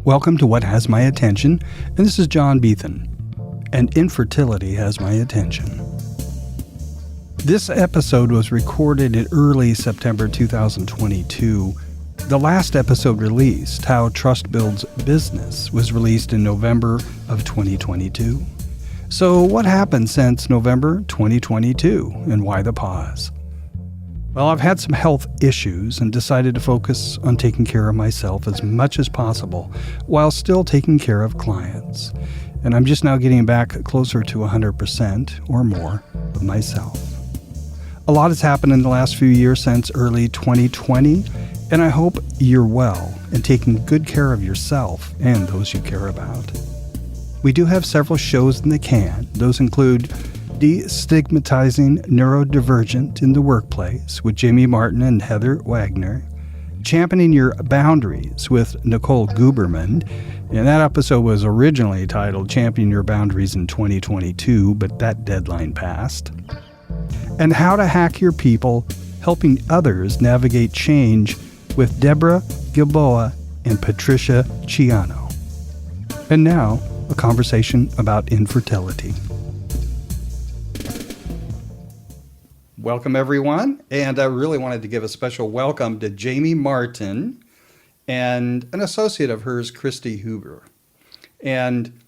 Welcome to What Has My Attention, and this is John Beethan, and infertility has my attention. This episode was recorded in early September 2022. The last episode released, How Trust Builds Business, was released in November of 2022. So what happened since November 2022, and why the pause? Well, I've had some health issues and decided to focus on taking care of myself as much as possible while still taking care of clients. And I'm just now getting back closer to 100% or more of myself. A lot has happened in the last few years since early 2020, and I hope you're well and taking good care of yourself and those you care about. We do have several shows in the can. Those include Destigmatizing Neurodivergent in the Workplace with Jamie Martin and Heather Wagner, Championing Your Boundaries with Nicole Guberman, and that episode was originally titled Champion Your Boundaries in 2022, but that deadline passed, and How to Hack Your People, Helping Others Navigate Change with Deborah Gilboa and Patricia Ciano. And now, a conversation about infertility. Welcome, everyone. And I really wanted to give a special welcome to Jamie Martin and an associate of hers, Christie Huber. And,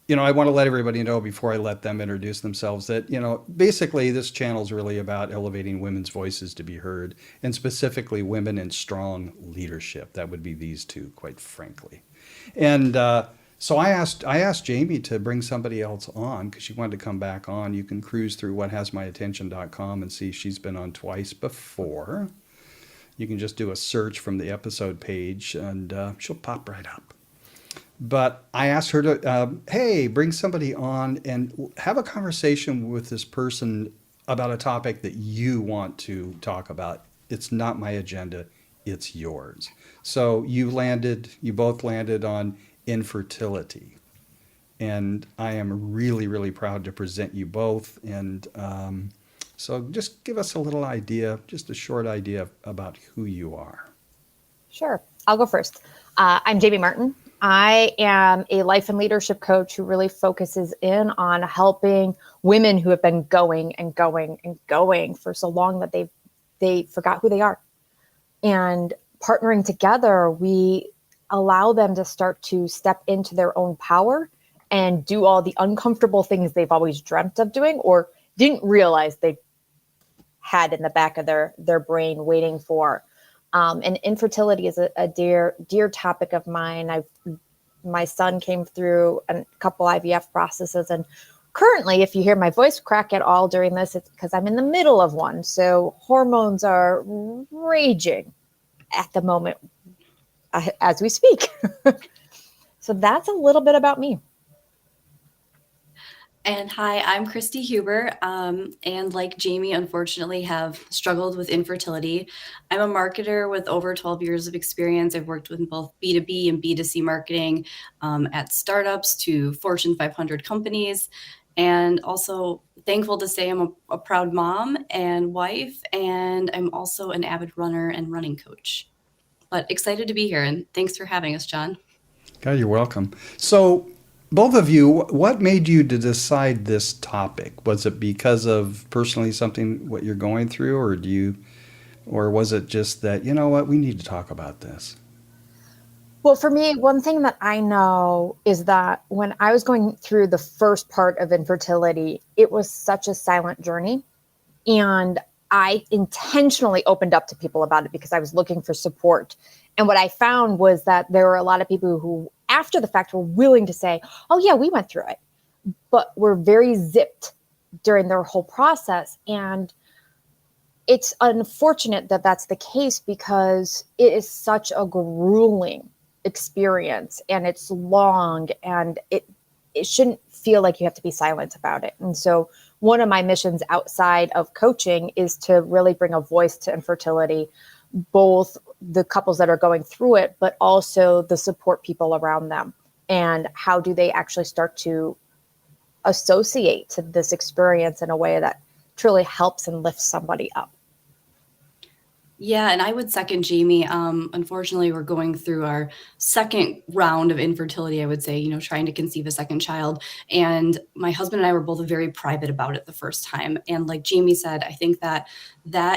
I want to let everybody know before I let them introduce themselves that, basically this channel is really about elevating women's voices to be heard, and specifically women in strong leadership. That would be these two, quite frankly. And so I asked Jamie to bring somebody else on because she wanted to come back on. You can cruise through whathasmyattention.com and see she's been on twice before. You can just do a search from the episode page and she'll pop right up. But I asked her to, bring somebody on and have a conversation with this person about a topic that you want to talk about. It's not my agenda, it's yours. So you both landed on infertility. And I am really, really proud to present you both. And so just give us a little idea, just a short idea about who you are. Sure. I'll go first. I'm Jamie Martin. I am a life and leadership coach who really focuses in on helping women who have been going and going and going for so long that they forgot who they are. And partnering together, we allow them to start to step into their own power and do all the uncomfortable things they've always dreamt of doing or didn't realize they had in the back of their brain waiting for. And infertility is a dear topic of mine. My son came through a couple IVF processes, and currently, if you hear my voice crack at all during this, it's because I'm in the middle of one. So hormones are raging at the moment as we speak. So that's a little bit about me. And hi, I'm Christie Huber, and like Jamie, unfortunately have struggled with infertility. I'm a marketer with over 12 years of experience. I've worked with both B2B and B2C marketing at startups to Fortune 500 companies, and also thankful to say I'm a proud mom and wife, and I'm also an avid runner and running coach. But excited to be here, and thanks for having us, John. God, you're welcome. So both of you, what made you to decide this topic? Was it because of personally something what you're going through, or was it just that, we need to talk about this? Well, for me, one thing that I know is that when I was going through the first part of infertility, it was such a silent journey. And I intentionally opened up to people about it because I was looking for support. And what I found was that there were a lot of people who, after the fact, were willing to say, oh, yeah, we went through it, but were very zipped during their whole process. And it's unfortunate that that's the case because it is such a grueling experience and it's long and it shouldn't feel like you have to be silent about it. And so one of my missions outside of coaching is to really bring a voice to infertility, both the couples that are going through it, but also the support people around them. And how do they actually start to associate to this experience in a way that truly helps and lifts somebody up? Yeah, and I would second Jamie. Unfortunately, we're going through our second round of infertility, I would say, trying to conceive a second child. And my husband and I were both very private about it the first time. And like Jamie said, I think that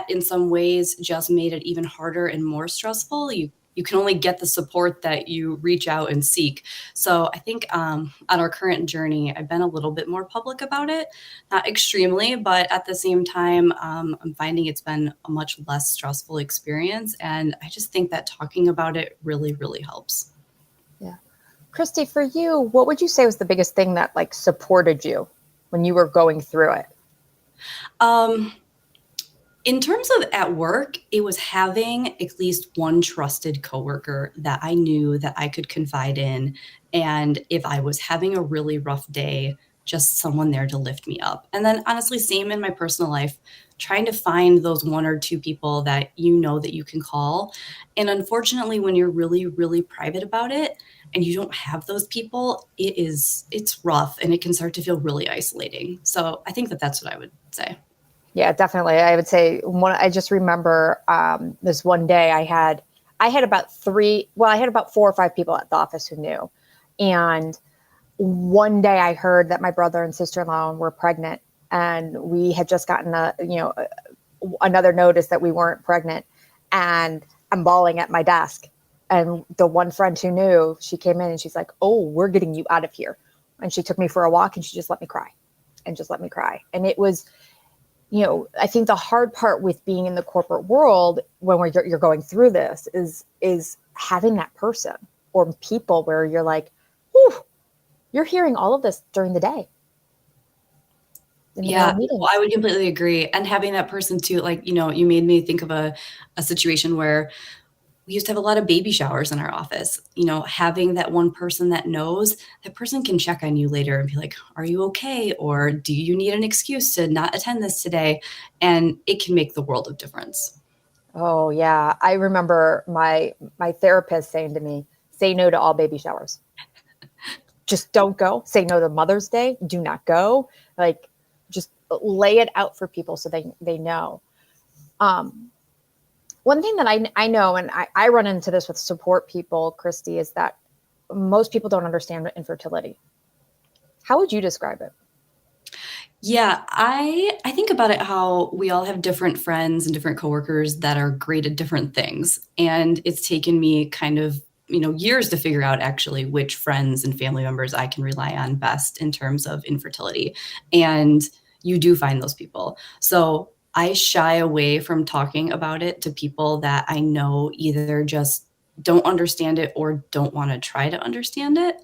in some ways just made it even harder and more stressful. You can only get the support that you reach out and seek. So I think on our current journey, I've been a little bit more public about it, not extremely, but at the same time, I'm finding it's been a much less stressful experience. And I just think that talking about it really, really helps. Yeah. Christie, for you, what would you say was the biggest thing that like supported you when you were going through it? In terms of at work, it was having at least one trusted coworker that I knew that I could confide in. And if I was having a really rough day, just someone there to lift me up. And then honestly, same in my personal life, trying to find those one or two people that that you can call. And unfortunately, when you're really, really private about it and you don't have those people, it's rough and it can start to feel really isolating. So I think that's what I would say. Yeah, definitely. I would say I just remember this one day I had about I had about 4 or 5 people at the office who knew. And one day I heard that my brother and sister-in-law were pregnant, and we had just gotten another notice that we weren't pregnant, and I'm bawling at my desk. And the one friend who knew, she came in and she's like, "Oh, we're getting you out of here." And she took me for a walk and she just let me cry and just let me cry. And it was, I think the hard part with being in the corporate world when you're going through this is having that person or people where you're like, whew, you're hearing all of this during the day. Yeah, well, I would completely agree. And having that person too, like, you made me think of a situation where we used to have a lot of baby showers in our office. Having that one person that knows, that person can check on you later and be like, are you okay? Or do you need an excuse to not attend this today? And it can make the world of difference. Oh yeah. I remember my therapist saying to me, say no to all baby showers. Just don't go. Say no to Mother's Day. Do not go. Like, just lay it out for people so they know. One thing that I know, and I run into this with support people, Christie, is that most people don't understand infertility. How would you describe it? Yeah, I think about it how we all have different friends and different coworkers that are great at different things. And it's taken me kind of, years to figure out actually which friends and family members I can rely on best in terms of infertility. And you do find those people. So I shy away from talking about it to people that I know either just don't understand it or don't want to try to understand it.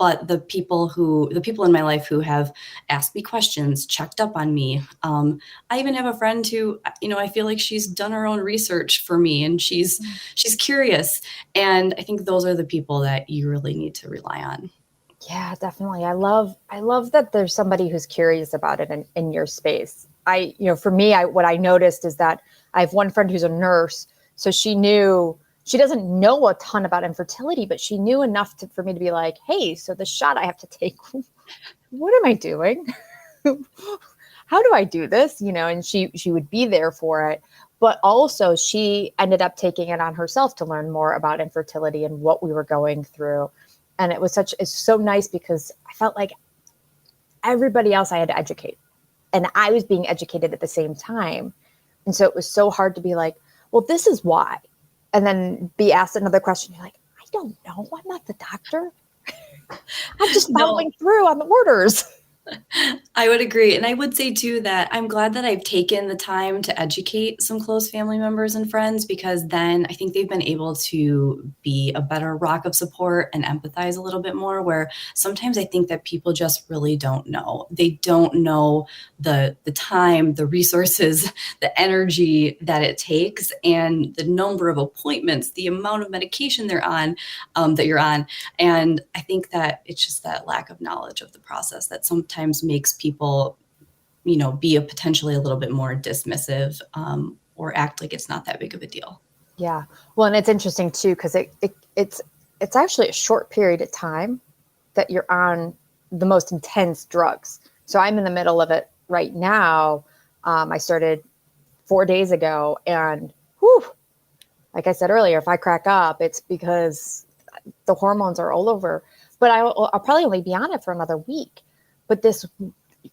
But the people in my life who have asked me questions, checked up on me. I even have a friend who, I feel like she's done her own research for me and she's curious. And I think those are the people that you really need to rely on. Yeah, definitely. I love that there's somebody who's curious about it in your space. For me, what I noticed is that I have one friend who's a nurse. So she doesn't know a ton about infertility, but she knew enough for me to be like, hey, so the shot I have to take, what am I doing? How do I do this? And she would be there for it. But also she ended up taking it on herself to learn more about infertility and what we were going through. And it's so nice because I felt like everybody else I had to educate, and I was being educated at the same time. And so it was so hard to be like, well, this is why. And then be asked another question. You're like, I don't know. I'm not the doctor. I'm just following through on the orders. I would agree. And I would say too that I'm glad that I've taken the time to educate some close family members and friends, because then I think they've been able to be a better rock of support and empathize a little bit more, where sometimes I think that people just really don't know. They don't know the time, the resources, the energy that it takes, and the number of appointments, the amount of medication they're on, that you're on. And I think that it's just that lack of knowledge of the process that sometimes makes people, be potentially a little bit more dismissive, or act like it's not that big of a deal. Yeah. Well, and it's interesting too, because it's actually a short period of time that you're on the most intense drugs. So I'm in the middle of it right now. I started 4 days ago, and whew, like I said earlier, if I crack up, it's because the hormones are all over. But I'll probably only be on it for another week. But this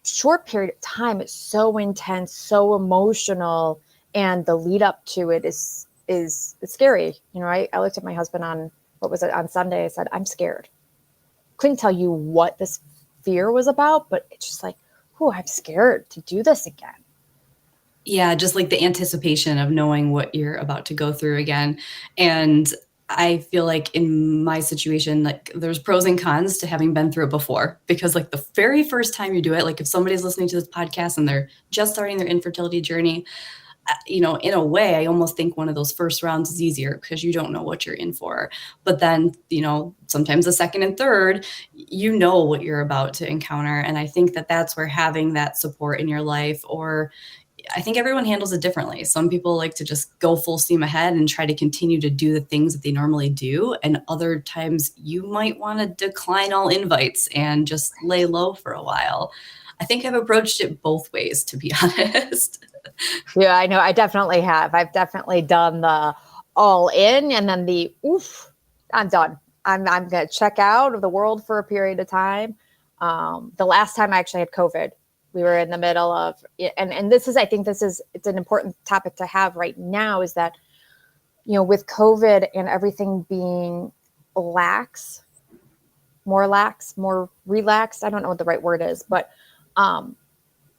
short period of time is so intense, so emotional, and the lead up to it is scary. You know, I looked at my husband on on Sunday. I said, I'm scared. Couldn't tell you what this fear was about, but it's just like, oh, I'm scared to do this again. Yeah, just like the anticipation of knowing what you're about to go through again. And I feel like in my situation, like there's pros and cons to having been through it before, because like the very first time you do it, like if somebody's listening to this podcast and they're just starting their infertility journey, you know, in a way, I almost think one of those first rounds is easier because you don't know what you're in for. But then, you know, sometimes the second and third, you know what you're about to encounter. And I think that that's where having that support in your life, or I think everyone handles it differently. Some people like to just go full steam ahead and try to continue to do the things that they normally do. And other times you might want to decline all invites and just lay low for a while. I think I've approached it both ways, to be honest. Yeah, I know. I definitely have. I've definitely done the all in and then the oof, I'm done. I'm going to check out of the world for a period of time. The last time I actually had COVID, we were in the middle of, and this is, I think it's an important topic to have right now, is that, you know, with COVID and everything being more relaxed. I don't know what the right word is, but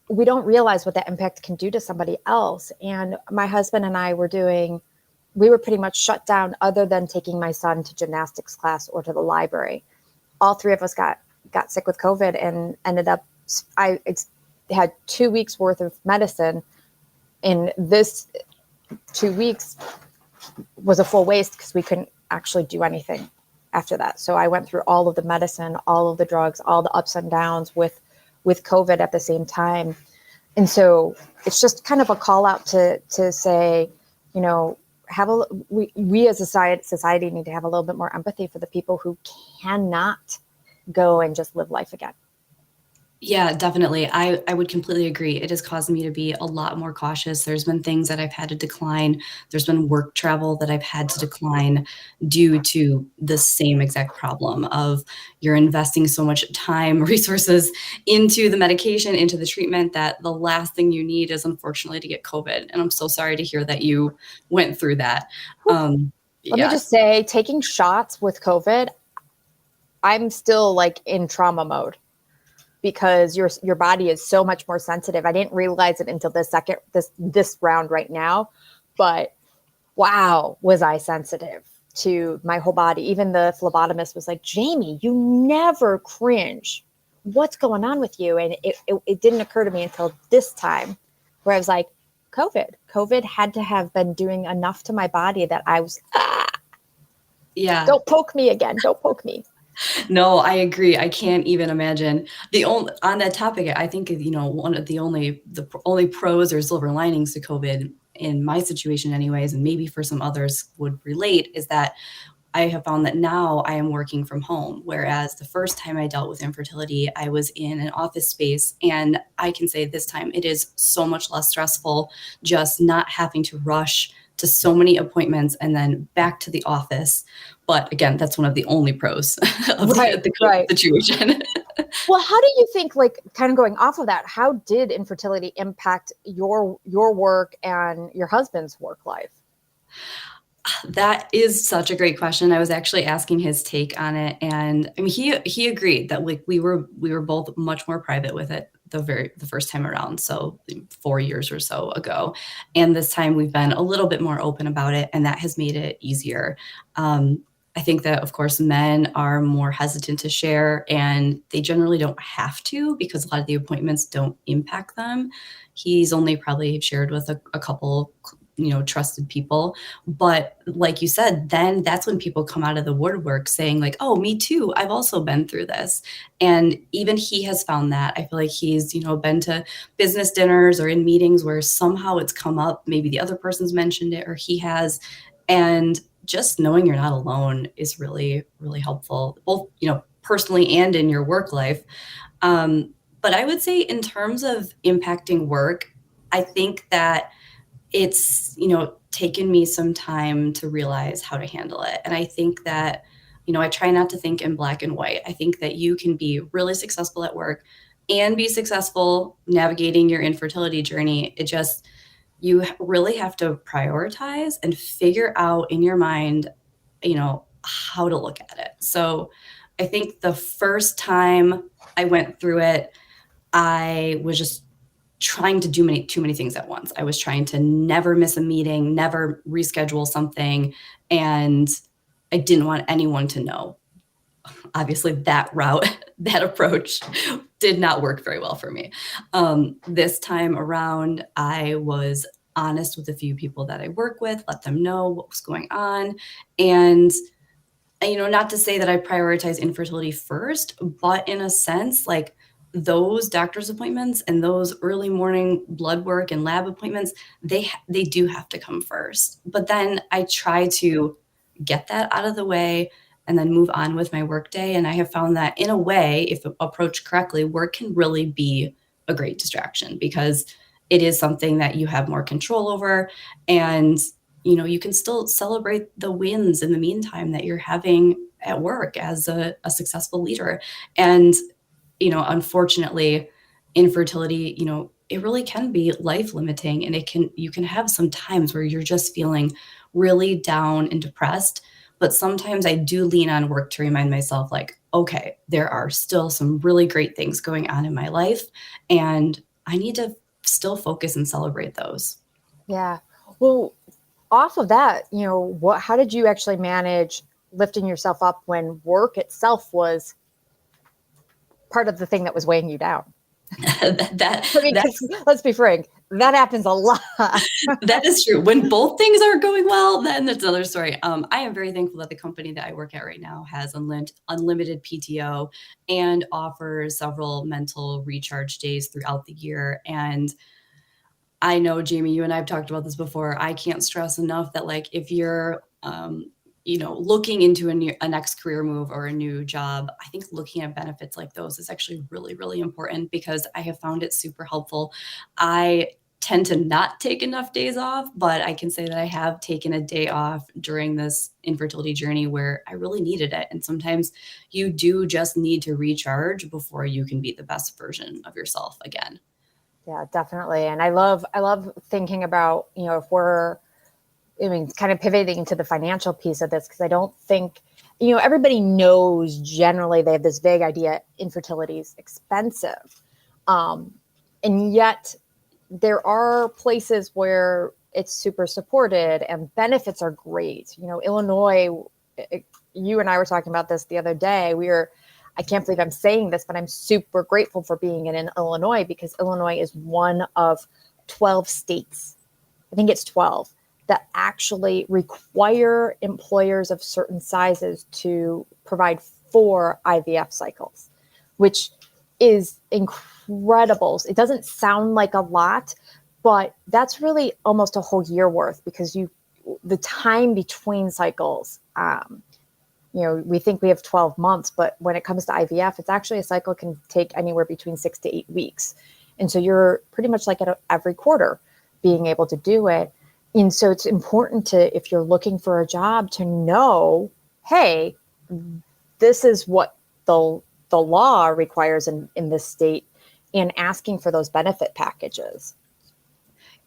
we don't realize what that impact can do to somebody else. And my husband and I we were pretty much shut down other than taking my son to gymnastics class or to the library. All three of us got sick with COVID and ended up, had 2 weeks worth of medicine. And this 2 weeks was a full waste because we couldn't actually do anything after that. So I went through all of the medicine, all of the drugs, all the ups and downs with COVID at the same time. And so it's just kind of a call out to say, you know, we as a society need to have a little bit more empathy for the people who cannot go and just live life again. Yeah, definitely. I would completely agree. It has caused me to be a lot more cautious. There's been things that I've had to decline. There's been work travel that I've had to decline due to the same exact problem of you're investing so much time, resources into the medication, into the treatment, that the last thing you need is unfortunately to get COVID. And I'm so sorry to hear that you went through that. Let me just say, taking shots with COVID, I'm still like in trauma mode, because your body is so much more sensitive. I didn't realize it until this round right now, but wow, was I sensitive to my whole body. Even the phlebotomist was like, Jamie, you never cringe. What's going on with you? And it didn't occur to me until this time where I was like, COVID had to have been doing enough to my body that I was, yeah, don't poke me again. Don't poke me. No, I agree. I can't even imagine. On that topic, I think, you know, one of the only pros or silver linings to COVID in my situation anyways, and maybe for some others would relate, is that I have found that now I am working from home. Whereas the first time I dealt with infertility, I was in an office space, and I can say this time it is so much less stressful, just not having to rush to so many appointments and then back to the office. But again, that's one of the only pros of the situation. Well, how do you think, like, kind of going off of that, how did infertility impact your work and your husband's work life? That is such a great question. I was actually asking his take on it, and I mean, he agreed that like we were both much more private with it the first time around, so 4 years or so ago, and this time we've been a little bit more open about it, and that has made it easier. I think that, of course, men are more hesitant to share, and they generally don't have to because a lot of the appointments don't impact them. He's only probably shared with a couple, you know, trusted people. But like you said, then that's when people come out of the woodwork saying like, oh, me too. I've also been through this. And even he has found that. I feel like he's, you know, been to business dinners or in meetings where somehow it's come up. Maybe the other person's mentioned it or he has. And just knowing you're not alone is really, really helpful, both, you know, personally and in your work life. But I would say in terms of impacting work, I think that it's, taken me some time to realize how to handle it. And I think that, I try not to think in black and white. I think that you can be really successful at work and be successful navigating your infertility journey. You really have to prioritize and figure out in your mind, how to look at it. So I think the first time I went through it, I was just trying to do too many things at once. I was trying to never miss a meeting, never reschedule something, and I didn't want anyone to know. Obviously, that route, that approach did not work very well for me. This time around, I was honest with a few people that I work with, let them know what was going on. And, not to say that I prioritize infertility first, but in a sense, like those doctor's appointments and those early morning blood work and lab appointments, they do have to come first. But then I try to get that out of the way and then move on with my workday. And I have found that in a way, if approached correctly, work can really be a great distraction because it is something that you have more control over. And, you can still celebrate the wins in the meantime that you're having at work as a successful leader. And, unfortunately, infertility, it really can be life limiting, and you can have some times where you're just feeling really down and depressed. But sometimes I do lean on work to remind myself, like, okay, there are still some really great things going on in my life, and I need to still focus and celebrate those. Yeah. Well, off of that, how did you actually manage lifting yourself up when work itself was part of the thing that was weighing you down? Let's be frank, that happens a lot. That is true. When both things are going well, then that's another story. I am very thankful that the company that I work at right now has unlimited PTO and offers several mental recharge days throughout the year. And I know, Jamie, you and I have talked about this before. I can't stress enough that, like, if you're looking into a next career move or a new job, I think looking at benefits like those is actually really, really important because I have found it super helpful. I tend to not take enough days off, but I can say that I have taken a day off during this infertility journey where I really needed it. And sometimes you do just need to recharge before you can be the best version of yourself again. Yeah, definitely. And I love thinking about, if we're, kind of pivoting to the financial piece of this, because I don't think, everybody knows generally they have this vague idea infertility is expensive. And yet there are places where it's super supported and benefits are great. Illinois, you and I were talking about this the other day. I can't believe I'm saying this, but I'm super grateful for being in Illinois because Illinois is one of 12 states. I think it's 12 that actually require employers of certain sizes to provide 4 IVF cycles, which is incredible. It doesn't sound like a lot, but that's really almost a whole year worth because the time between cycles, we think we have 12 months, but when it comes to IVF, it's actually a cycle can take anywhere between 6 to 8 weeks. And so you're pretty much like at every quarter being able to do it. And so it's important if you're looking for a job to know, hey, this is what the law requires in this state, and asking for those benefit packages.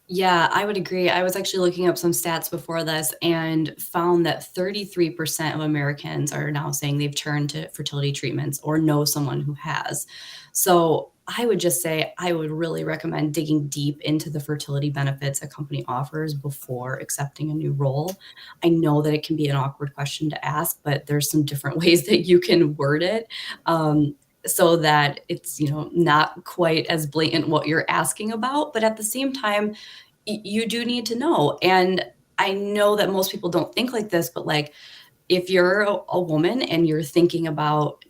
Yeah, I would agree. I was actually looking up some stats before this and found that 33% of Americans are now saying they've turned to fertility treatments or know someone who has. So I would just say I would really recommend digging deep into the fertility benefits a company offers before accepting a new role. I know that it can be an awkward question to ask, but there's some different ways that you can word it. So that it's, not quite as blatant what you're asking about, but at the same time, you do need to know. And I know that most people don't think like this, but like, if you're a woman and you're thinking about,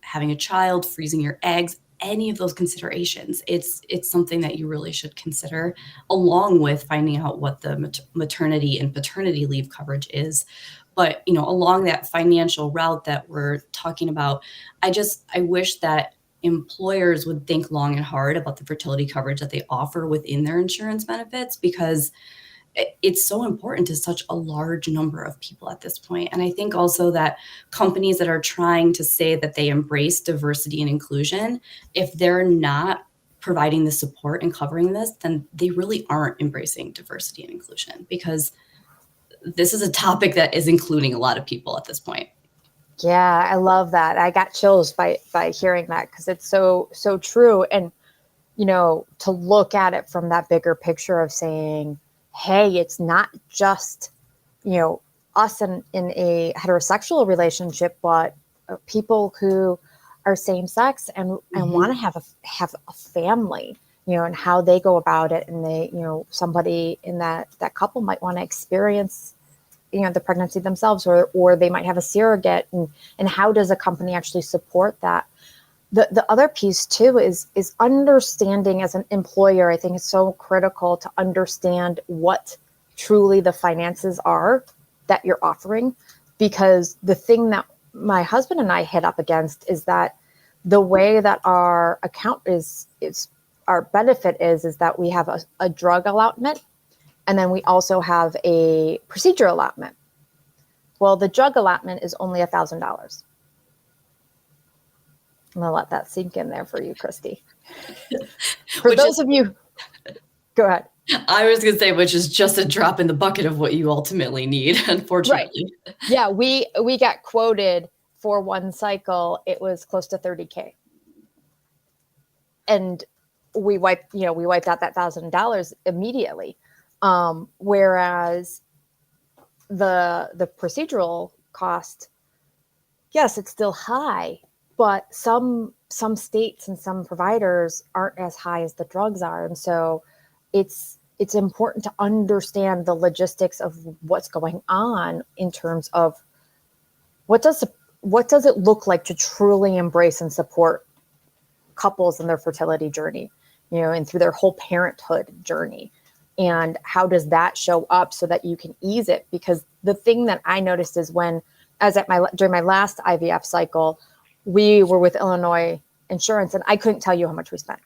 having a child, freezing your eggs, any of those considerations, it's something that you really should consider, along with finding out what the maternity and paternity leave coverage is. But, along that financial route that we're talking about, I wish that employers would think long and hard about the fertility coverage that they offer within their insurance benefits, because, it's so important to such a large number of people at this point. And I think also that companies that are trying to say that they embrace diversity and inclusion, if they're not providing the support and covering this, then they really aren't embracing diversity and inclusion, because this is a topic that is including a lot of people at this point. Yeah, I love that. I got chills by hearing that, because it's so true. And, to look at it from that bigger picture of saying, hey, it's not just, us in a heterosexual relationship, but people who are same sex and want to have a family, and how they go about it. And they, somebody in that couple might want to experience, the pregnancy themselves, or they might have a surrogate, and how does a company actually support that? The other piece too is understanding as an employer. I think it's so critical to understand what truly the finances are that you're offering, because the thing that my husband and I hit up against is that the way that our account is our benefit is that we have a drug allotment, and then we also have a procedure allotment. Well, the drug allotment is only $1,000. I'm going to let that sink in there for you, Christie. For those of you, go ahead. I was going to say, which is just a drop in the bucket of what you ultimately need, unfortunately. Right. Yeah, we got quoted for one cycle. It was close to $30,000. And we wiped out that $1,000 immediately. Whereas the procedural cost, yes, it's still high, but some states and some providers aren't as high as the drugs are. And so it's important to understand the logistics of what's going on in terms of what does it look like to truly embrace and support couples in their fertility journey, and through their whole parenthood journey. And how does that show up so that you can ease it? Because the thing that I noticed is during my last IVF cycle, we were with Illinois Insurance, and I couldn't tell you how much we spent.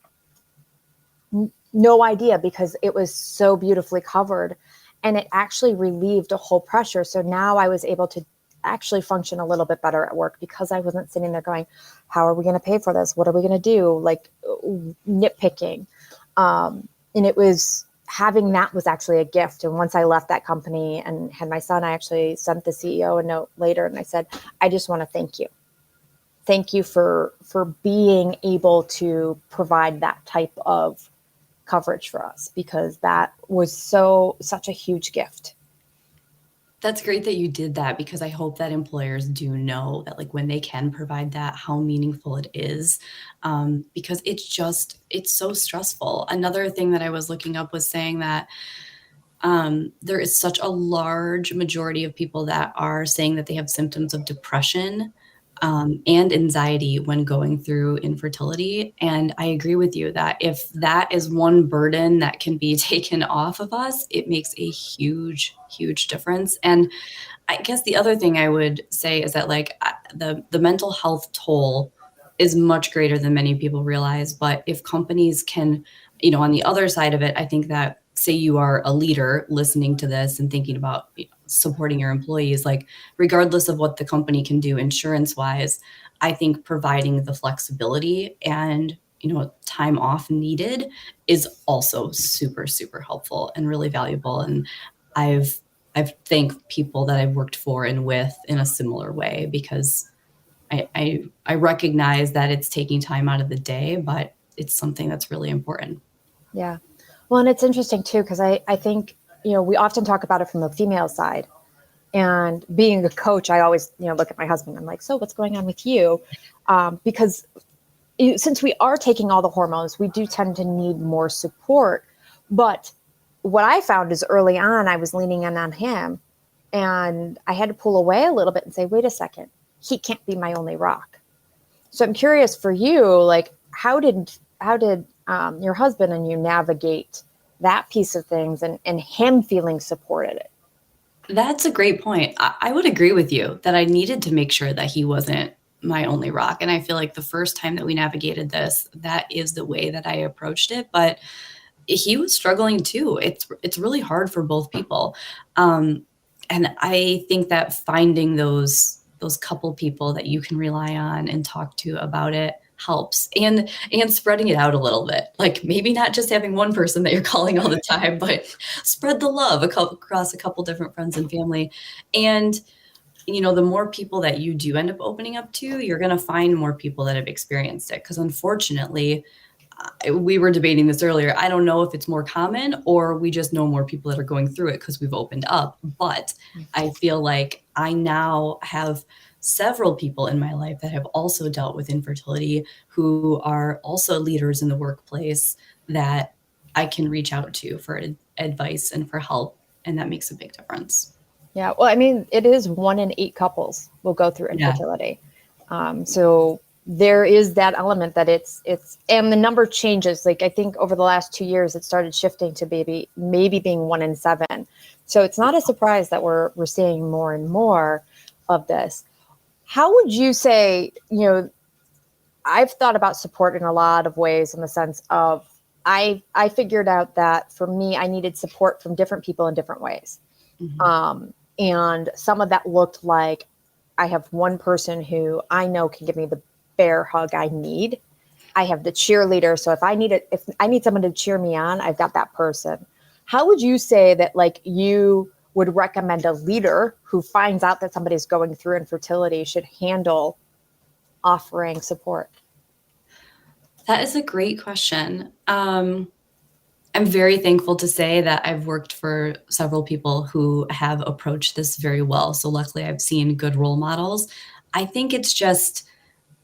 No idea, because it was so beautifully covered, and it actually relieved a whole pressure. So now I was able to actually function a little bit better at work, because I wasn't sitting there going, how are we going to pay for this? What are we going to do? Like nitpicking. And it was, having that was actually a gift. And once I left that company and had my son, I actually sent the CEO a note later, and I said, I just want to thank you. Thank you for being able to provide that type of coverage for us, because that was such a huge gift. That's great that you did that, because I hope that employers do know that, like, when they can provide that, how meaningful it is, because it's so stressful. Another thing that I was looking up was saying that there is such a large majority of people that are saying that they have symptoms of depression and anxiety when going through infertility. And I agree with you that if that is one burden that can be taken off of us, it makes a huge, huge difference. And I guess the other thing I would say is that, like, the mental health toll is much greater than many people realize. But if companies can, on the other side of it, I think that, say you are a leader listening to this and thinking about supporting your employees, like, regardless of what the company can do insurance wise, I think providing the flexibility and, time off needed is also super, super helpful and really valuable. And I've thanked people that I've worked for and with in a similar way, because I recognize that it's taking time out of the day, but it's something that's really important. Yeah. Well, and it's interesting too, because I think, we often talk about it from the female side. And being a coach, I always, look at my husband. I'm like, so what's going on with you? Because since we are taking all the hormones, we do tend to need more support. But what I found is early on, I was leaning in on him, and I had to pull away a little bit and say, wait a second, he can't be my only rock. So I'm curious for you, like, how did your husband and you navigate that piece of things and him feeling supported it? That's a great point. I would agree with you that I needed to make sure that he wasn't my only rock. And I feel like the first time that we navigated this, that is the way that I approached it. But he was struggling too. It's really hard for both people. And I think that finding those couple people that you can rely on and talk to about it helps, and spreading it out a little bit. Like maybe not just having one person that you're calling all the time, but spread the love across a couple different friends and family. And the more people that you do end up opening up to, you're going to find more people that have experienced it. Because unfortunately, we were debating this earlier. I don't know if it's more common or we just know more people that are going through it because we've opened up. But I feel like I now have several people in my life that have also dealt with infertility, who are also leaders in the workplace, that I can reach out to for advice and for help. And that makes a big difference. Yeah. Well, I mean, it is 1 in 8 couples will go through infertility. So there is that element that it's, and the number changes. Like I think over the last 2 years, it started shifting to maybe being 1 in 7. So it's not a surprise that we're seeing more and more of this. How would you say, I've thought about support in a lot of ways, in the sense of I figured out that for me, I needed support from different people in different ways. Mm-hmm. And some of that looked like I have one person who I know can give me the bear hug I need. I have the cheerleader. So if I need someone to cheer me on, I've got that person. How would you say that, like, you would recommend a leader who finds out that somebody's going through infertility should handle offering support? That is a great question. I'm very thankful to say that I've worked for several people who have approached this very well. So luckily I've seen good role models. I think it's just,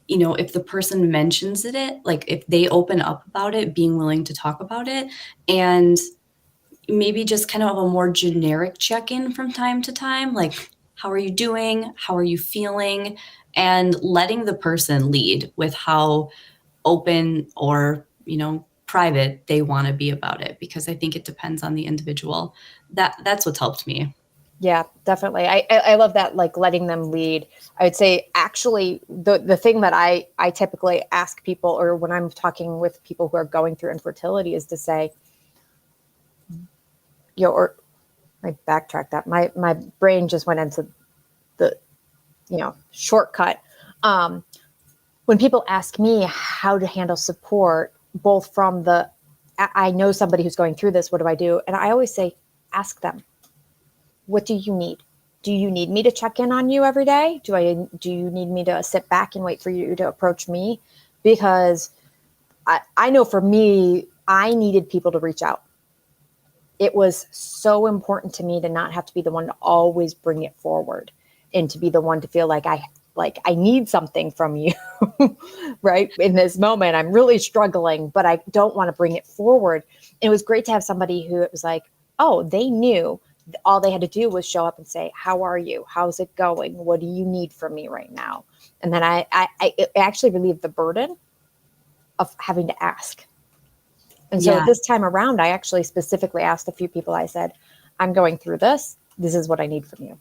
if the person mentions it, like if they open up about it, being willing to talk about it, and maybe just kind of a more generic check-in from time to time, like, how are you doing? How are you feeling? And letting the person lead with how open or, private they want to be about it, because I think it depends on the individual. That's what's helped me. Yeah, definitely. I love that, like letting them lead. I would say actually the thing that I typically ask people, or when I'm talking with people who are going through infertility, is to say, or I backtrack that. My brain just went into the, shortcut. When people ask me how to handle support, both from I know somebody who's going through this, what do I do? And I always say, ask them, what do you need? Do you need me to check in on you every day? Do you need me to sit back and wait for you to approach me? Because I know for me, I needed people to reach out. It was so important to me to not have to be the one to always bring it forward, and to be the one to feel like I need something from you, right? In this moment, I'm really struggling, but I don't want to bring it forward. And it was great to have somebody who, it was like, oh, they knew all they had to do was show up and say, how are you? How's it going? What do you need from me right now? And then it actually relieved the burden of having to ask. And so this time around, I actually specifically asked a few people. I said, I'm going through this. This is what I need from you.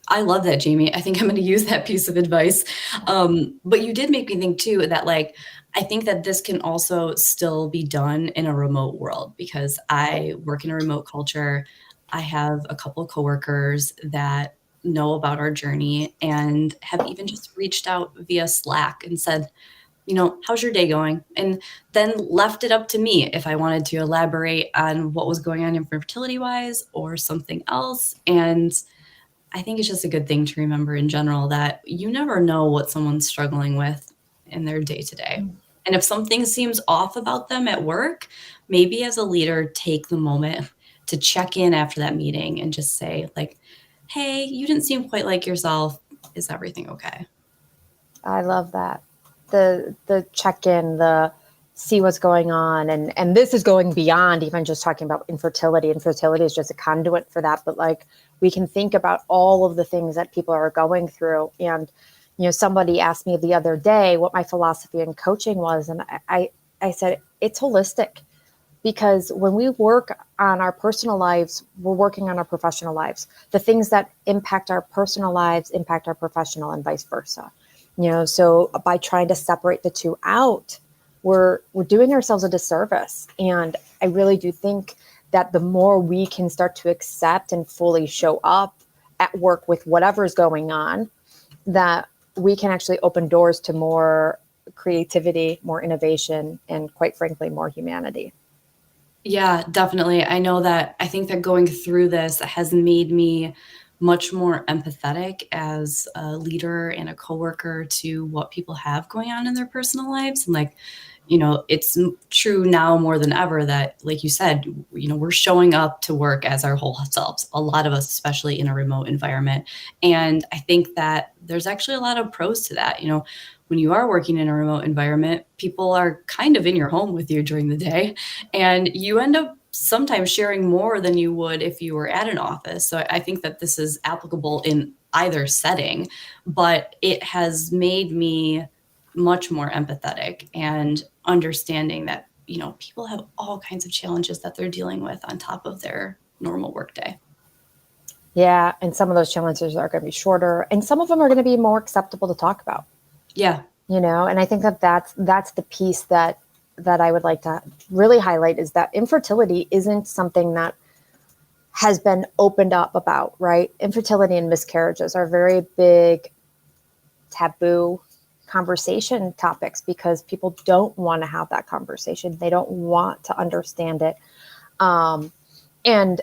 I love that, Jamie. I think I'm going to use that piece of advice. But you did make me think too, that I think that this can also still be done in a remote world, because I work in a remote culture. I have a couple of coworkers that know about our journey and have even just reached out via Slack and said, how's your day going? And then left it up to me if I wanted to elaborate on what was going on infertility wise or something else. And I think it's just a good thing to remember in general, that you never know what someone's struggling with in their day to day. And if something seems off about them at work, maybe as a leader, take the moment to check in after that meeting and just say, like, hey, you didn't seem quite like yourself. Is everything okay? I love that. The check-in, the see what's going on. And this is going beyond even just talking about infertility. Infertility is just a conduit for that. But we can think about all of the things that people are going through. And, somebody asked me the other day what my philosophy in coaching was. And I said, it's holistic, because when we work on our personal lives, we're working on our professional lives. The things that impact our personal lives impact our professional, and vice versa. So by trying to separate the two out, we're doing ourselves a disservice. And I really do think that the more we can start to accept and fully show up at work with whatever's going on, that we can actually open doors to more creativity, more innovation, and quite frankly, more humanity. Yeah, definitely. I think that going through this has made me much more empathetic as a leader and a coworker to what people have going on in their personal lives. And like, it's true now more than ever that, like you said, we're showing up to work as our whole selves, a lot of us, especially in a remote environment. And I think that there's actually a lot of pros to that. When you are working in a remote environment, people are kind of in your home with you during the day, and you end up sometimes sharing more than you would if you were at an office. So I think that this is applicable in either setting, but it has made me much more empathetic and understanding that, people have all kinds of challenges that they're dealing with on top of their normal workday. Yeah. And some of those challenges are going to be shorter, and some of them are going to be more acceptable to talk about. Yeah. And I think that's the piece that I would like to really highlight, is that infertility isn't something that has been opened up about, right? Infertility and miscarriages are very big taboo conversation topics because people don't want to have that conversation. They don't want to understand it. And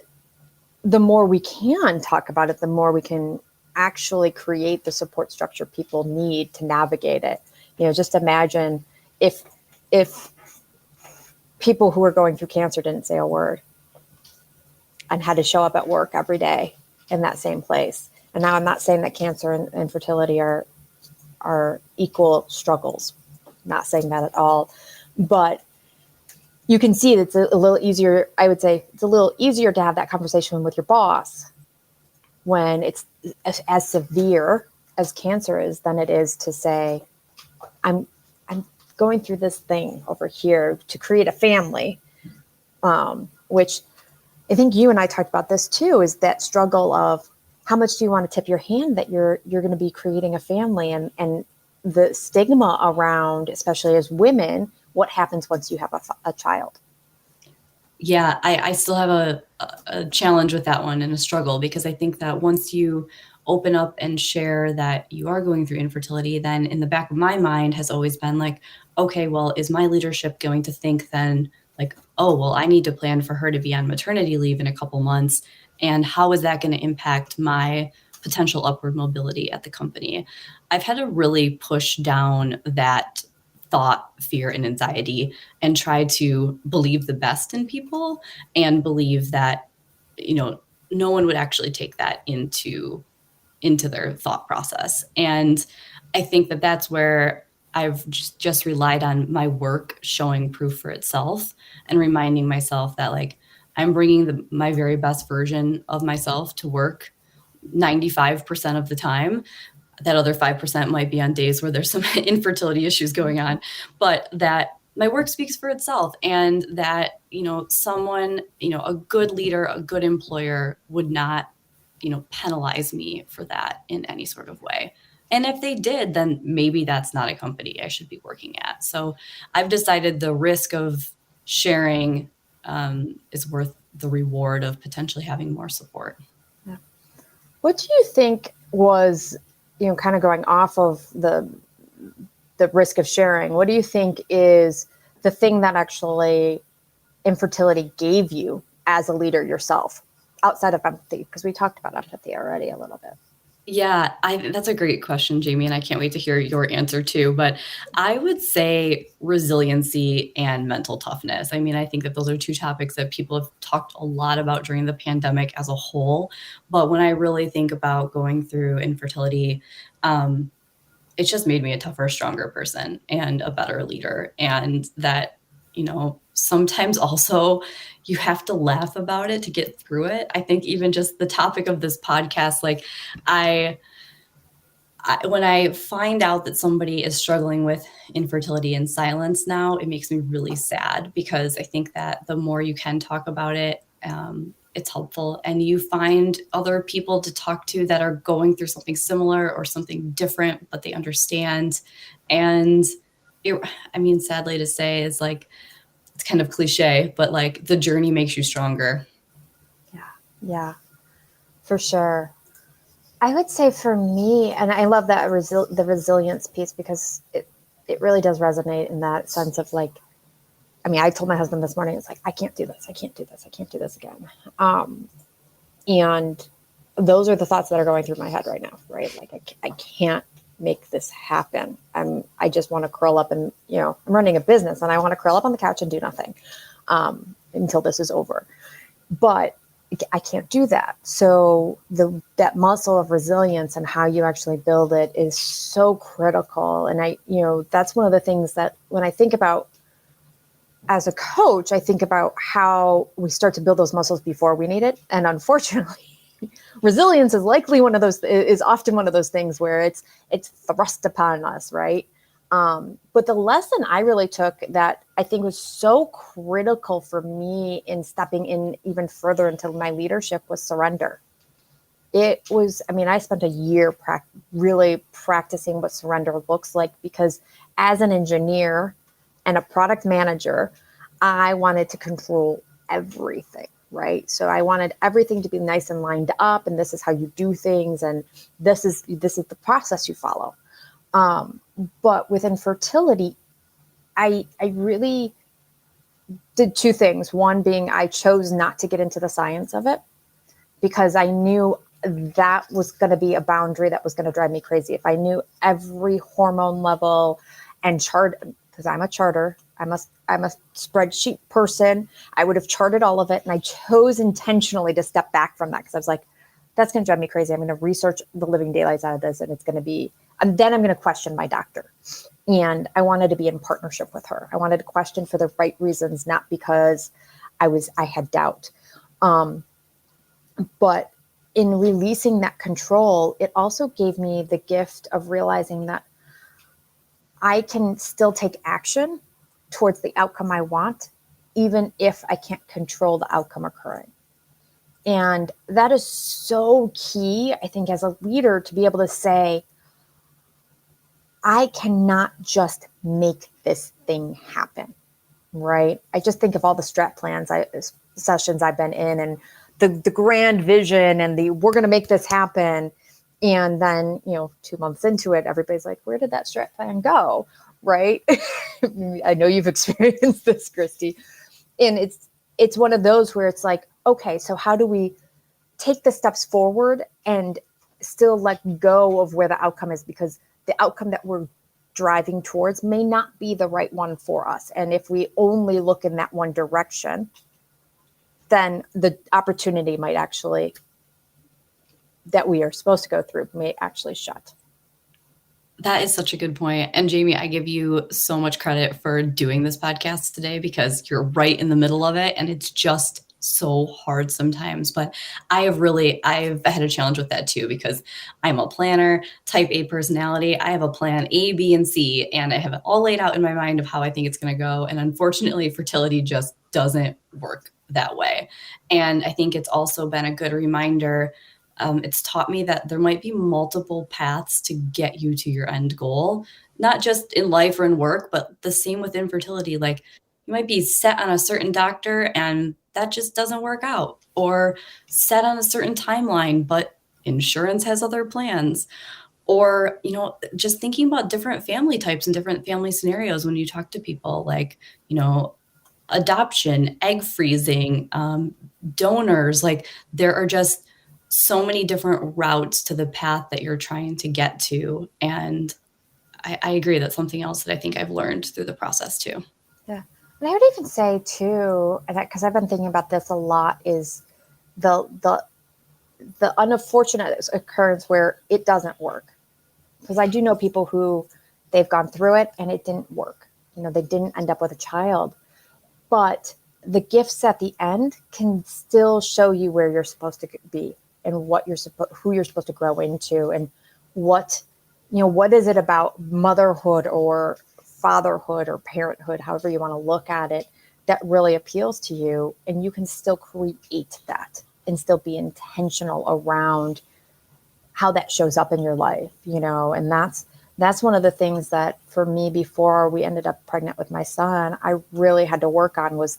the more we can talk about it, the more we can actually create the support structure people need to navigate it. Just imagine if people who are going through cancer didn't say a word and had to show up at work every day in that same place. And now I'm not saying that cancer and infertility are equal struggles. I'm not saying that at all. But you can see that it's a little easier. I would say it's a little easier to have that conversation with your boss when it's as severe as cancer is than it is to say, I'm going through this thing over here to create a family, which I think you and I talked about this too, is that struggle of how much do you want to tip your hand that you're going to be creating a family, and the stigma around, especially as women, what happens once you have a child. Yeah, I still have a challenge with that one and a struggle, because I think that once you open up and share that you are going through infertility, then in the back of my mind has always been like, okay, well, is my leadership going to think then like, oh, well, I need to plan for her to be on maternity leave in a couple months, and how is that going to impact my potential upward mobility at the company? I've had to really push down that thought, fear, and anxiety, and try to believe the best in people and believe that, no one would actually take that into their thought process. And I think that that's where I've just relied on my work showing proof for itself and reminding myself that like I'm bringing my very best version of myself to work 95% of the time. That other 5% might be on days where there's some infertility issues going on, but that my work speaks for itself, and that, someone, a good leader, a good employer would not, penalize me for that in any sort of way. And if they did, then maybe that's not a company I should be working at. So I've decided the risk of sharing is worth the reward of potentially having more support. Yeah. What do you think was, kind of going off of the risk of sharing, what do you think is the thing that actually infertility gave you as a leader yourself, outside of empathy? Because we talked about empathy already a little bit. Yeah, that's a great question, Jamie, and I can't wait to hear your answer too. But I would say resiliency and mental toughness. I mean, I think that those are two topics that people have talked a lot about during the pandemic as a whole. But when I really think about going through infertility, it's just made me a tougher, stronger person and a better leader. And that, sometimes also you have to laugh about it to get through it. I think even just the topic of this podcast, like when I find out that somebody is struggling with infertility in silence now, it makes me really sad, because I think that the more you can talk about it, it's helpful, and you find other people to talk to that are going through something similar or something different, but they understand. And sadly to say, is like it's kind of cliche, but like the journey makes you stronger. Yeah, for sure. I would say for me, and I love that the resilience piece, because it really does resonate in that sense of like, I mean, I told my husband this morning, it's like, I can't do this. I can't do this. I can't do this again. And those are the thoughts that are going through my head right now, right? Like, I can't make this happen. I just want to curl up and, I'm running a business and I want to curl up on the couch and do nothing until this is over. But I can't do that. So that muscle of resilience and how you actually build it is so critical. And that's one of the things that when I think about as a coach, I think about how we start to build those muscles before we need it. And unfortunately, resilience is often one of those things where it's thrust upon us, right? But the lesson I really took that I think was so critical for me in stepping in even further into my leadership was surrender. I spent a year really practicing what surrender looks like, because as an engineer and a product manager, I wanted to control everything, right? So I wanted everything to be nice and lined up, and this is how you do things, and this is the process you follow. But with infertility, I really did two things. One being I chose not to get into the science of it, because I knew that was going to be a boundary that was going to drive me crazy. If I knew every hormone level and chart, because I'm a charter, I'm a spreadsheet person, I would have charted all of it. And I chose intentionally to step back from that, because I was like, that's going to drive me crazy. I'm going to research the living daylights out of this, and then I'm going to question my doctor. And I wanted to be in partnership with her. I wanted to question for the right reasons, not because I had doubt. But in releasing that control, it also gave me the gift of realizing that I can still take action towards the outcome I want, even if I can't control the outcome occurring. And that is so key, I think, as a leader, to be able to say, I cannot just make this thing happen, right? I just think of all the strat plans, sessions I've been in, and the grand vision and we're going to make this happen. And then, 2 months into it, everybody's like, where did that strat plan go? Right? I know you've experienced this, Christie. And it's one of those where it's like, okay, so how do we take the steps forward and still let go of where the outcome is? Because the outcome that we're driving towards may not be the right one for us. And if we only look in that one direction, then the opportunity that we are supposed to go through may actually shut. That is such a good point. And Jamie, I give you so much credit for doing this podcast today, because you're right in the middle of it, and it's just so hard sometimes. But I've had a challenge with that too, because I'm a planner, type A personality. I have a plan A, B, and C, and I have it all laid out in my mind of how I think it's going to go. And unfortunately, fertility just doesn't work that way. And I think it's also been a good reminder. It's taught me that there might be multiple paths to get you to your end goal, not just in life or in work, but the same with infertility. Like, you might be set on a certain doctor and that just doesn't work out, or set on a certain timeline, but insurance has other plans. Or, just thinking about different family types and different family scenarios when you talk to people, like, adoption, egg freezing, donors. Like, there are just so many different routes to the path that you're trying to get to. And I agree. That's something else that I think I've learned through the process too. Yeah. And I would even say too, and because I've been thinking about this a lot, is the unfortunate occurrence where it doesn't work. Because I do know people who they've gone through it and it didn't work. They didn't end up with a child, but the gifts at the end can still show you where you're supposed to be, and who you're supposed to grow into, and what is it about motherhood or fatherhood or parenthood, however you want to look at it, that really appeals to you. And you can still create that and still be intentional around how that shows up in your life, and That's one of the things that for me, before we ended up pregnant with my son, I really had to work on was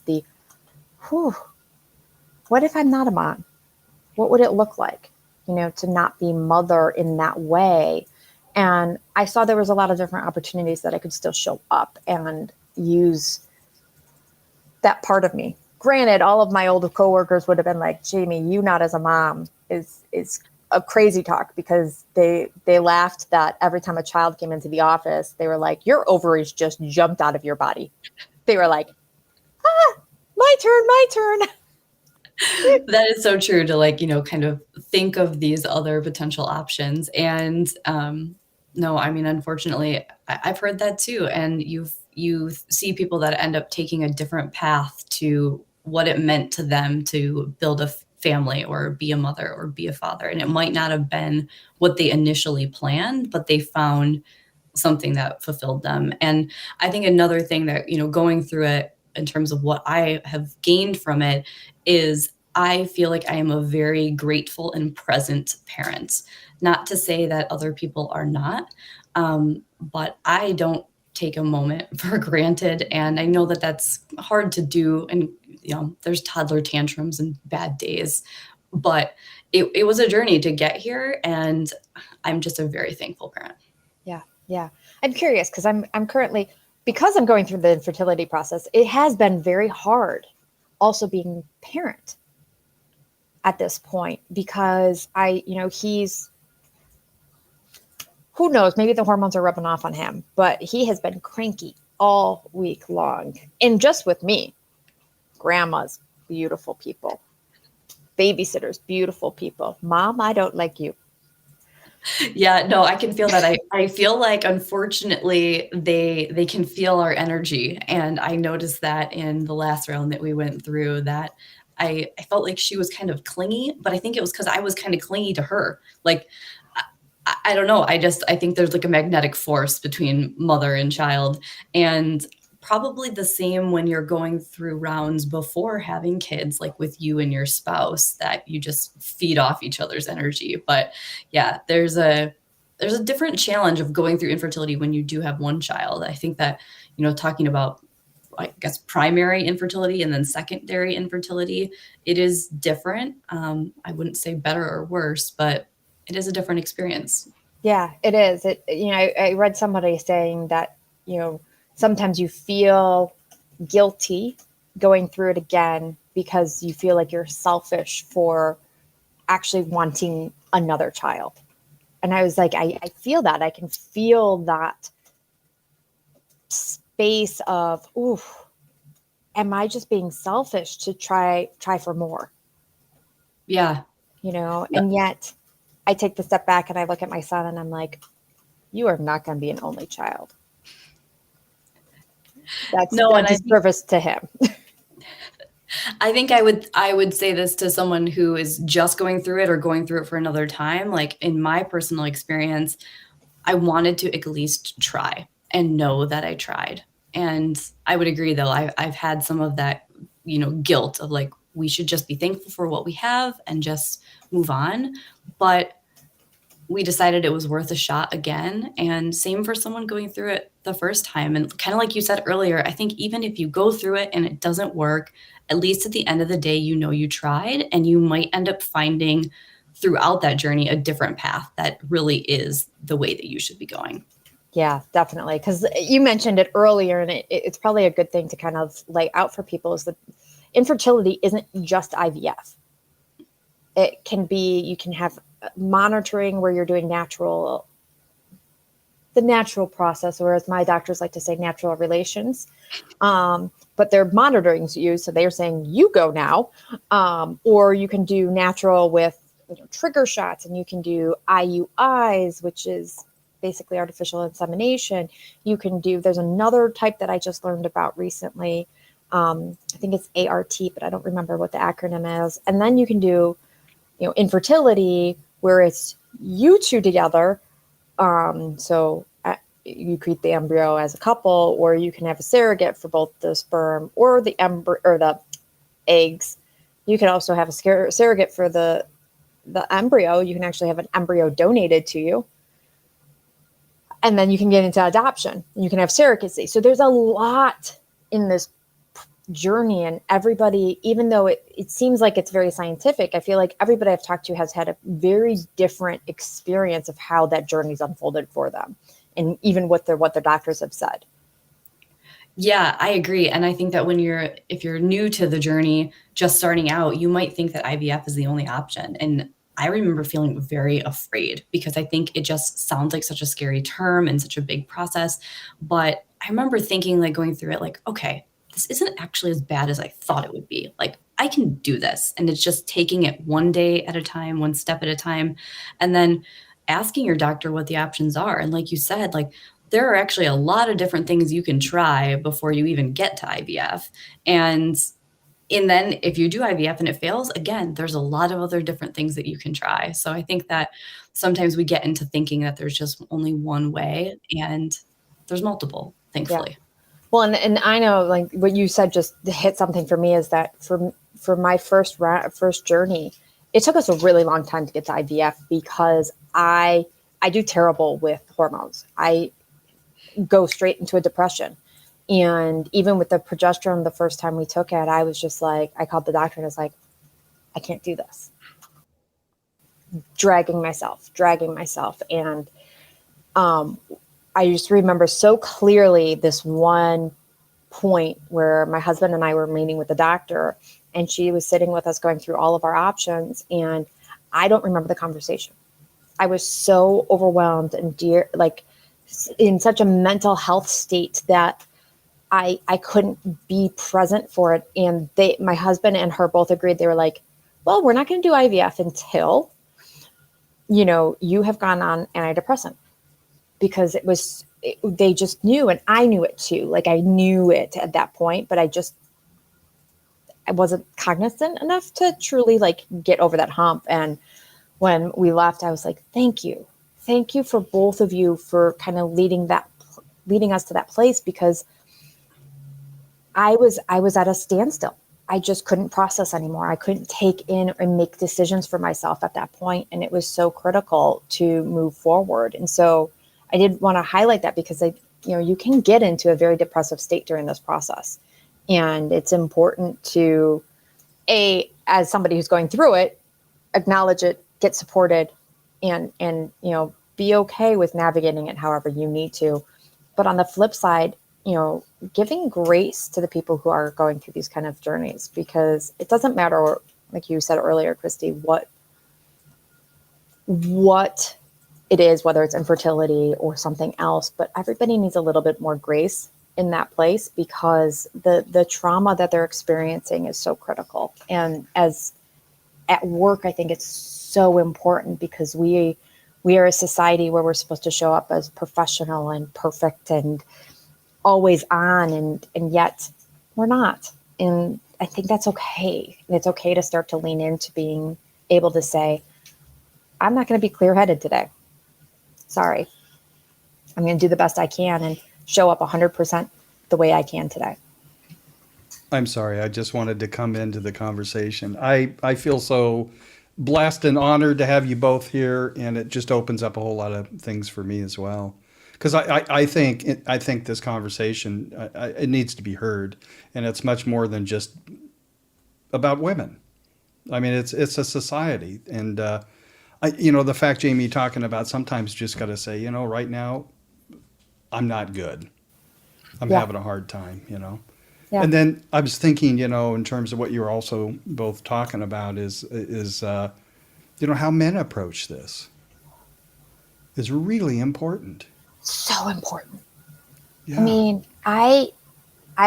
whew, what if I'm not a mom? What would it look like, to not be mother in that way? And I saw there was a lot of different opportunities that I could still show up and use that part of me. Granted, all of my older coworkers would have been like, Jamie, you not as a mom is a crazy talk, because they laughed that every time a child came into the office, they were like, your ovaries just jumped out of your body. They were like, my turn. That is so true, to kind of think of these other potential options. And no, I mean, unfortunately, I've heard that too. And you see people that end up taking a different path to what it meant to them to build a family or be a mother or be a father. And it might not have been what they initially planned, but they found something that fulfilled them. And I think another thing that, going through it in terms of what I have gained from it is I feel like I am a very grateful and present parent. Not to say that other people are not, but I don't take a moment for granted. And I know that that's hard to do. And, there's toddler tantrums and bad days, but it was a journey to get here. And I'm just a very thankful parent. Yeah. I'm curious because I'm currently, because I'm going through the infertility process, it has been very hard also being parent at this point, because he's, who knows, maybe the hormones are rubbing off on him, but he has been cranky all week long. And just with me, grandmas, beautiful people, babysitters, beautiful people. Mom, I don't like you. Yeah, no, I can feel that. I feel like, unfortunately, they can feel our energy. And I noticed that in the last round that we went through, that I felt like she was kind of clingy, but I think it was because I was kind of clingy to her. Like, I don't know. I think there's like a magnetic force between mother and child. And probably the same when you're going through rounds before having kids, like with you and your spouse, that you just feed off each other's energy. But yeah, there's a different challenge of going through infertility when you do have one child. I think that, talking about, I guess, primary infertility and then secondary infertility, it is different. I wouldn't say better or worse, but it is a different experience. Yeah, it is. I read somebody saying that, sometimes you feel guilty going through it again because you feel like you're selfish for actually wanting another child. And I was like, I feel that. I can feel that space of, ooh, am I just being selfish to try for more? Yeah. And yet I take the step back and I look at my son and I'm like, you are not going to be an only child. That's a disservice to him. I think I would say this to someone who is just going through it or going through it for another time. Like, in my personal experience, I wanted to at least try and know that I tried. And I would agree, though, I've had some of that, guilt of like, we should just be thankful for what we have and just move on. But we decided it was worth a shot again. And same for someone going through it the first time. And kind of like you said earlier, I think even if you go through it and it doesn't work, at least at the end of the day, you tried, and you might end up finding throughout that journey a different path that really is the way that you should be going. Yeah, definitely. Because you mentioned it earlier, and it's probably a good thing to kind of lay out for people, is that infertility isn't just IVF. It can be, you can have monitoring where you're doing the natural process, or as my doctors like to say, natural relations. But they're monitoring you. So they're saying, you go now. Or you can do natural with trigger shots, and you can do IUIs, which is basically artificial insemination. You can do, there's another type that I just learned about recently. I think it's ART, but I don't remember what the acronym is. And then you can do, infertility, where it's you two together. So you create the embryo as a couple, or you can have a surrogate for both the sperm or the embryo or the eggs. You can also have a surrogate for the embryo. You can actually have an embryo donated to you. And then you can get into adoption and you can have surrogacy. So there's a lot in this journey, and everybody, even though it seems like it's very scientific, I feel like everybody I've talked to has had a very different experience of how that journey's unfolded for them, and even what their doctors have said. Yeah, I agree. And I think that if you're new to the journey, just starting out, you might think that IVF is the only option. And I remember feeling very afraid because I think it just sounds like such a scary term and such a big process. But I remember thinking, like, going through it, like, okay, this isn't actually as bad as I thought it would be. Like, I can do this. And it's just taking it one day at a time, one step at a time, and then asking your doctor what the options are. And like you said, like, there are actually a lot of different things you can try before you even get to IVF. And then if you do IVF and it fails, again, there's a lot of other different things that you can try. So I think that sometimes we get into thinking that there's just only one way, and there's multiple, thankfully. Yeah. Well, and I know, like what you said just hit something for me, is that for my first journey, it took us a really long time to get to IVF because I do terrible with hormones. I go straight into a depression. And even with the progesterone, the first time we took it, I was just like, I called the doctor and I was like, I can't do this. Dragging myself. And I just remember so clearly this one point where my husband and I were meeting with the doctor, and she was sitting with us going through all of our options. And I don't remember the conversation. I was so overwhelmed and in such a mental health state that I couldn't be present for it. And my husband and her both agreed. They were like, well, we're not going to do IVF until, you have gone on antidepressant, because they just knew. And I knew it too. Like, I knew it at that point, but I wasn't cognizant enough to truly like get over that hump. And when we left, I was like, thank you for both of you for kind of leading us to that place, because I was at a standstill. I just couldn't process anymore. I couldn't take in and make decisions for myself at that point. And it was so critical to move forward. And so I did want to highlight that, because you can get into a very depressive state during this process. And it's important to, as somebody who's going through it, acknowledge it, get supported, and be okay with navigating it however you need to. But on the flip side, giving grace to the people who are going through these kind of journeys, because it doesn't matter, like you said earlier, Christie, what it is, whether it's infertility or something else, but everybody needs a little bit more grace in that place, because the trauma that they're experiencing is so critical. And as at work, I think it's so important, because we are a society where we're supposed to show up as professional and perfect and always on, and yet we're not. And I think that's okay. And it's okay to start to lean into being able to say, I'm not going to be clear-headed today. Sorry. I'm going to do the best I can and show up 100% the way I can today. I'm sorry. I just wanted to come into the conversation. I feel so blessed and honored to have you both here, and it just opens up a whole lot of things for me as well. Because I think this conversation, it needs to be heard, and it's much more than just about women. I mean, it's a society, and the fact, Jamie, talking about sometimes just got to say, right now, I'm not good. I'm having a hard time, Yeah. And then I was thinking, in terms of what you were also both talking about is how men approach this is really important. So important. Yeah. I mean, I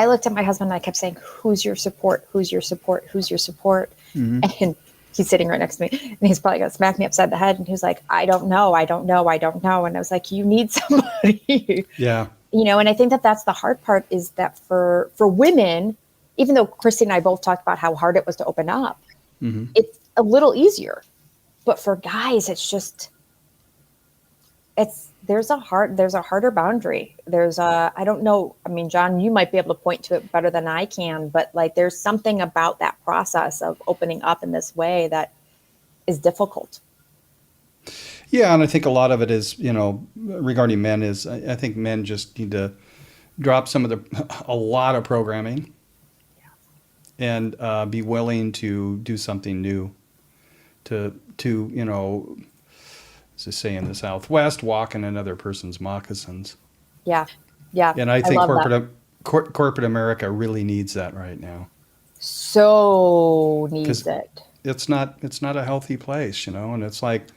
looked at my husband and I kept saying, who's your support? Who's your support? Who's your support? Mm-hmm. And he's sitting right next to me, and he's probably going to smack me upside the head. And he was like, I don't know. And I was like, you need somebody. Yeah. And I think that that's the hard part, is that for women, even though Christie and I both talked about how hard it was to open up, mm-hmm. It's a little easier. But for guys, there's a harder boundary. I don't know. I mean, John, you might be able to point to it better than I can, but like, there's something about that process of opening up in this way that is difficult. Yeah, and I think a lot of it is, regarding men is I think men just need to drop a lot of programming and be willing to do something new. As they say in the Southwest, walk in another person's moccasins. Yeah. Yeah. And I I think love that. corporate America really needs that right now So needs because it. it's not a healthy place, and it's like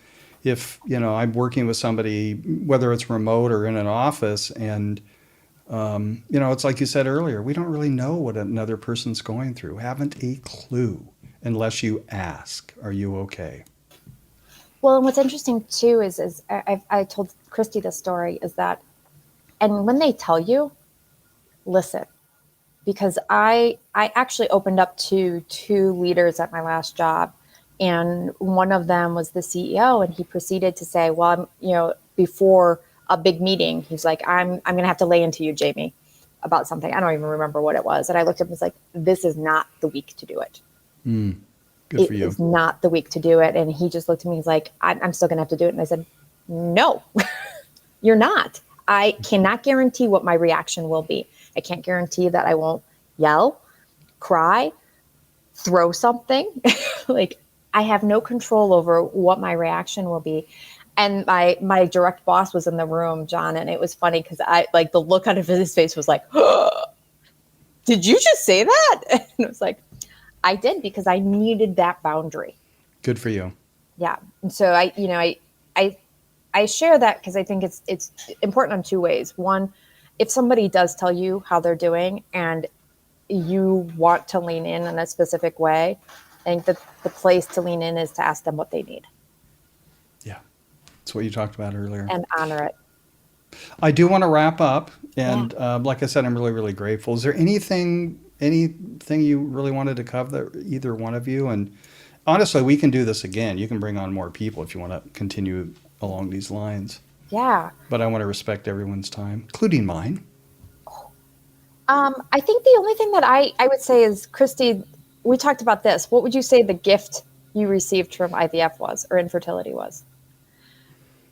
if I'm working with somebody, whether it's remote or in an office, and it's like you said earlier, we don't really know what another person's going through. Haven't a clue unless you ask, "Are you okay?" Well, and what's interesting too is I told Christy this story is that, and when they tell you, listen, because I actually opened up to two leaders at my last job, and one of them was the CEO, and he proceeded to say, well, before a big meeting, he's like, I'm going to have to lay into you, Jamie, about something. I don't even remember what it was. And I looked at him and was like, this is not the week to do it. Good It for you. is not the week to do it. And he just looked at me, he's like, I'm still going to have to do it. And I said, no, you're not. I cannot guarantee what my reaction will be. I can't guarantee that I won't yell, cry, throw something. Like, I have no control over what my reaction will be. And my direct boss was in the room, John, and it was funny because I like the look out of his face was like, oh, did you just say that? And it was like, I did, because I needed that boundary. Good for you. Yeah. And so I share that because I think it's important in two ways. One, if somebody does tell you how they're doing and you want to lean in a specific way, I think that the place to lean in is to ask them what they need. Yeah. That's what you talked about earlier. And honor it. I do want to wrap up. And like I said, I'm really, really grateful. Is there anything you really wanted to cover, either one of you? And honestly, we can do this again. You can bring on more people if you want to continue along these lines. Yeah. But I want to respect everyone's time, including mine. I think the only thing that I would say is, Christy, we talked about this. What would you say the gift you received from IVF was, or infertility was?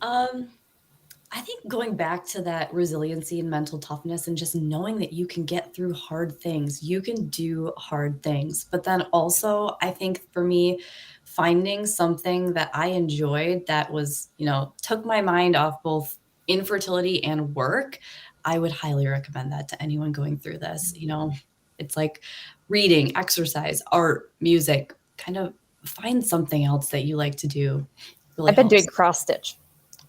I think going back to that resiliency and mental toughness and just knowing that you can get through hard things, you can do hard things. But then also, I think for me, finding something that I enjoyed that was, took my mind off both infertility and work, I would highly recommend that to anyone going through this. It's like reading, exercise, art, music, kind of find something else that you like to do. Really I've been helps. doing cross stitch.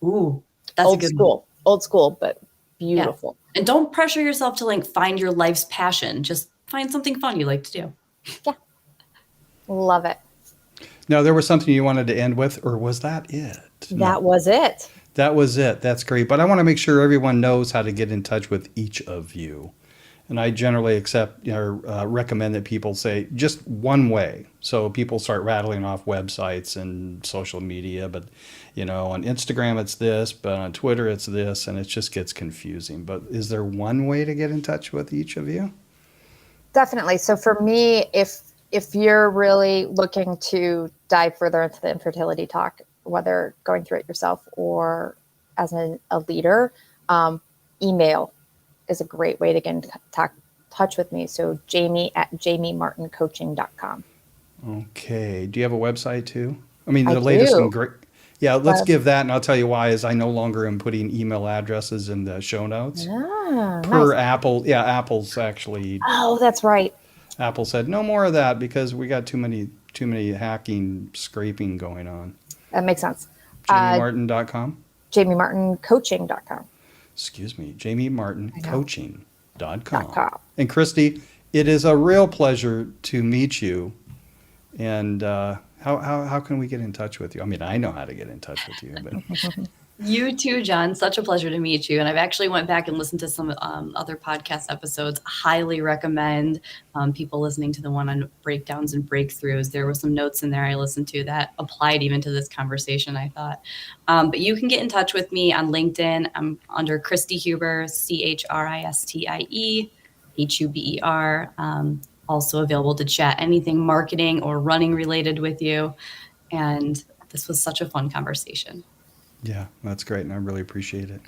Ooh, that's a good one. Old school, but beautiful. Yeah. And don't pressure yourself to find your life's passion. Just find something fun you like to do. Yeah. Love it. Now, there was something you wanted to end with, or was that it? That was it. That was it. That's great. But I want to make sure everyone knows how to get in touch with each of you. And I generally accept or recommend that people say just one way. So people start rattling off websites and social media, but on Instagram it's this, but on Twitter it's this, and it just gets confusing. But is there one way to get in touch with each of you? Definitely. So for me, if you're really looking to dive further into the infertility talk, whether going through it yourself or as a leader, email is a great way to get in touch with me. So jamie@jamiemartincoaching.com. Okay. Do you have a website too? I mean, the I latest do. and great. Yeah, let's give that, and I'll tell you why. Is I no longer am putting email addresses in the show notes per Nice. Apple. Yeah, Apple's actually. Oh, that's right. Apple said no more of that because we got too many hacking, scraping going on. That makes sense. JamieMartin.com. JamieMartinCoaching.com. Excuse me, JamieMartinCoaching.com. .com. And Christy, it is a real pleasure to meet you. And how can we get in touch with you? I mean, I know how to get in touch with you, but You too, John. Such a pleasure to meet you. And I've actually went back and listened to some other podcast episodes. Highly recommend people listening to the one on breakdowns and breakthroughs. There were some notes in there I listened to that applied even to this conversation, I thought. But you can get in touch with me on LinkedIn. I'm under Christie Huber, CHRISTIE HUBER. Also available to chat anything marketing or running related with you. And this was such a fun conversation. Yeah, that's great, and I really appreciate it.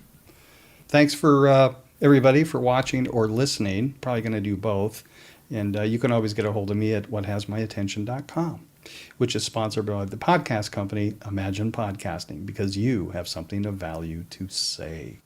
Thanks for everybody for watching or listening. Probably going to do both. And you can always get a hold of me at whathasmyattention.com, which is sponsored by the podcast company Imagine Podcasting, because you have something of value to say.